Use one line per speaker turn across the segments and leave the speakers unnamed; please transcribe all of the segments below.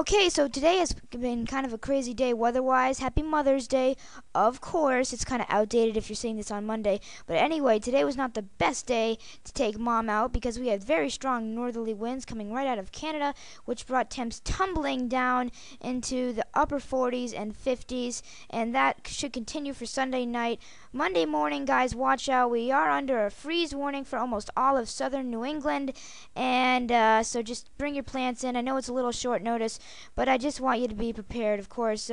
Okay, so today has been kind of a crazy day weather-wise. Happy Mother's Day. Of course, it's kind of outdated if you're seeing this on Monday. But anyway, today was not the best day to take Mom out because we had very strong northerly winds coming right out of Canada, which brought temps tumbling down into the upper 40s and 50s, and that should continue for Sunday night. Monday morning, guys, watch out. We are under a freeze warning for almost all of southern New England, and so just bring your plants in. I know it's a little short notice, but I just want you to be prepared. Of course,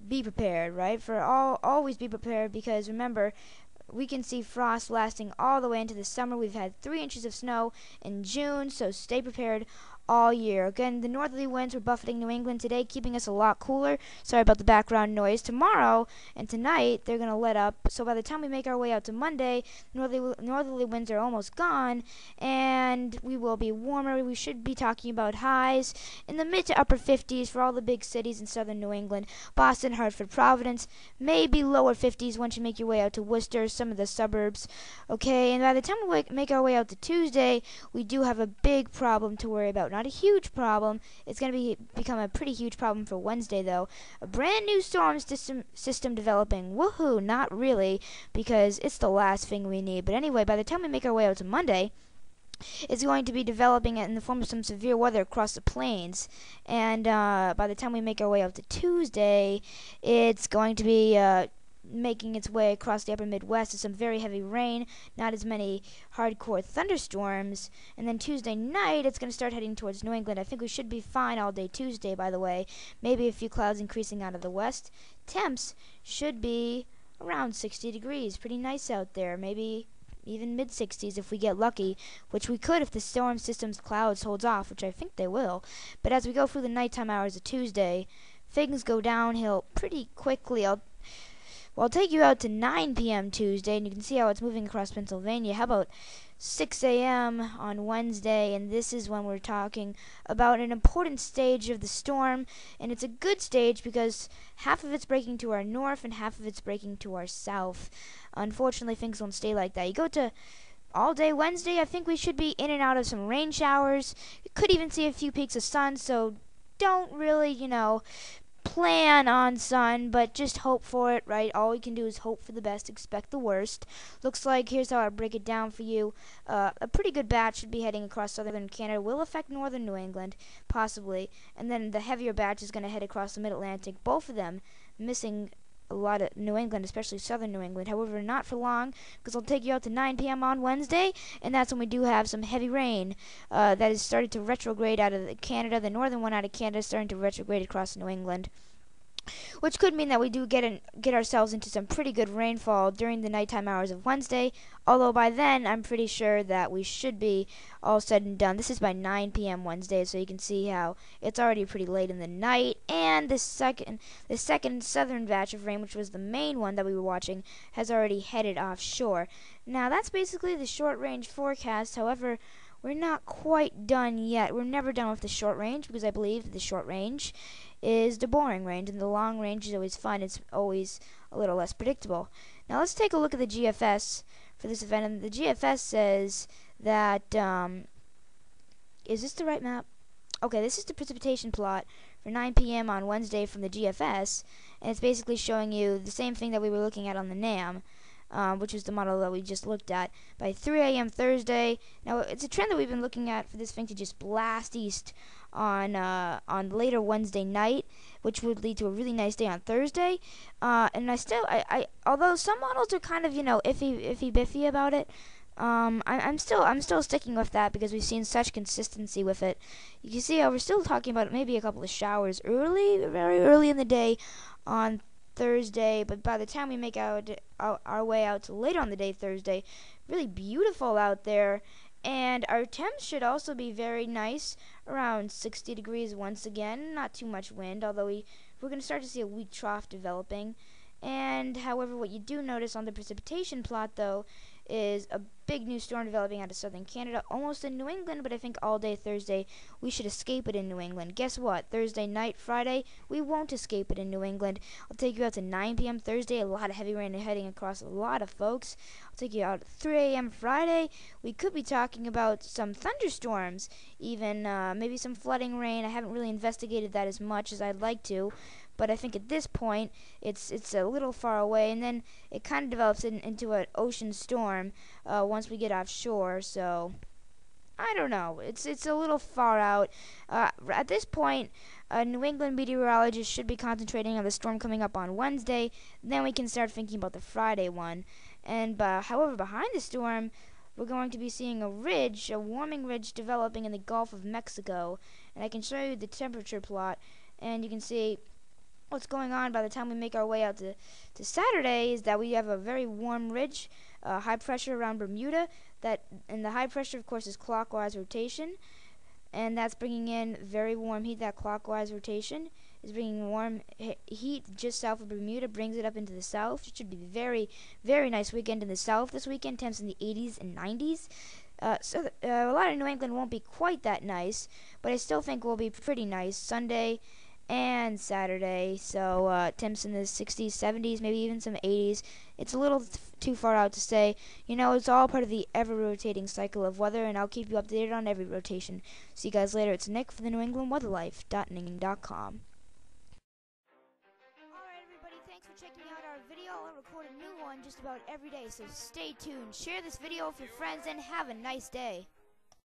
be prepared, right? Always be prepared, because remember, we can see frost lasting all the way into the summer. We've had 3 inches of snow in June, so stay prepared all year. Again, the northerly winds were buffeting New England today, keeping us a lot cooler. Sorry about the background noise. Tomorrow and tonight, they're going to let up. So by the time we make our way out to Monday, northerly winds are almost gone, and we will be warmer. We should be talking about highs in the mid to upper 50s for all the big cities in southern New England. Boston, Hartford, Providence, maybe lower 50s once you make your way out to Worcester, some of the suburbs. Okay, and by the time we make our way out to Tuesday, we do have a big problem to worry about. Not a huge problem. It's going to become a pretty huge problem for Wednesday, though. A brand new storm system developing. Woohoo! Not really, because it's the last thing we need. But anyway, by the time we make our way out to Monday, it's going to be developing in the form of some severe weather across the plains. And by the time we make our way out to Tuesday, it's going to be making its way across the upper Midwest with some very heavy rain, not as many hardcore thunderstorms. And then Tuesday night, it's going to start heading towards New England. I think we should be fine all day Tuesday, by the way. Maybe a few clouds increasing out of the west. Temps should be around 60 degrees. Pretty nice out there. Maybe even mid-60s if we get lucky, which we could if the storm system's clouds holds off, which I think they will. But as we go through the nighttime hours of Tuesday, things go downhill pretty quickly. I'll take you out to 9 p.m. Tuesday, and you can see how it's moving across Pennsylvania. How about 6 a.m. on Wednesday? And this is when we're talking about an important stage of the storm, and it's a good stage because half of it's breaking to our north and half of it's breaking to our south. Unfortunately, things won't stay like that. You go to all day Wednesday, I think we should be in and out of some rain showers. You could even see a few peaks of sun, so don't really, plan on sun, but just hope for it, right? All we can do is hope for the best, expect the worst. Looks like, here's how I break it down for you. A pretty good batch should be heading across southern Canada. Will affect northern New England, possibly. And then the heavier batch is going to head across the mid-Atlantic. Both of them missing a lot of New England, especially southern New England. However, not for long, because I'll take you out to 9 p.m. on Wednesday, and that's when we do have some heavy rain that is starting to retrograde out of Canada. The northern one out of Canada is starting to retrograde across New England, which could mean that we do get ourselves into some pretty good rainfall during the nighttime hours of Wednesday, although by then I'm pretty sure that we should be all said and done. This is by 9 p.m. Wednesday, so you can see how it's already pretty late in the night, and the second southern batch of rain, which was the main one that we were watching, has already headed offshore. Now, that's basically the short-range forecast. However, we're not quite done yet. We're never done with the short range, because I believe the short range is the boring range, and the long range is always fun. It's always a little less predictable. Now let's take a look at the GFS for this event, and the GFS says that, is this the right map? Okay, this is the precipitation plot for 9 p.m. on Wednesday from the GFS, and it's basically showing you the same thing that we were looking at on the NAM, which is the model that we just looked at. By 3 a.m. Thursday, now it's a trend that we've been looking at for this thing to just blast east on later Wednesday night, which would lead to a really nice day on Thursday. And I although some models are kind of iffy biffy about it, I'm still sticking with that because we've seen such consistency with it. You can see how we're still talking about maybe a couple of showers very early in the day on Thursday, but by the time we make our way out to later on the day Thursday, really beautiful out there. And our temps should also be very nice, around 60 degrees once again. Not too much wind, although we're going to start to see a weak trough developing. And however, what you do notice on the precipitation plot, though, is a big new storm developing out of southern Canada, almost in New England, but I think all day Thursday we should escape it in New England. Guess what? Thursday night, Friday, we won't escape it in New England. I'll take you out to 9 p.m. Thursday, a lot of heavy rain heading across a lot of folks. I'll take you out at 3 a.m. Friday. We could be talking about some thunderstorms, even maybe some flooding rain. I haven't really investigated that as much as I'd like to, but I think at this point it's a little far away, and then it kind of develops into an ocean storm once we get offshore. So I don't know. It's a little far out. At this point, New England meteorologists should be concentrating on the storm coming up on Wednesday. Then we can start thinking about the Friday one. And however, behind the storm, we're going to be seeing a ridge, a warming ridge developing in the Gulf of Mexico. And I can show you the temperature plot, and you can see what's going on by the time we make our way out to Saturday is that we have a very warm ridge, high pressure around Bermuda, and the high pressure, of course, is clockwise rotation, and that's bringing in very warm heat. That clockwise rotation is bringing warm heat just south of Bermuda, brings it up into the south. It should be a very, very nice weekend in the south this weekend, temps in the 80s and 90s. A lot of New England won't be quite that nice, but I still think will be pretty nice Sunday and Saturday. So temps in the 60s, 70s, maybe even some 80s. It's a little too far out to say. You know, it's all part of the ever-rotating cycle of weather, and I'll keep you updated on every rotation. See you guys later. It's Nick for the New England Weatherlife.ning.com. Alright everybody, thanks for checking out our video. I'll record a new one just about every day, so stay tuned. Share this video with your friends and have a nice day.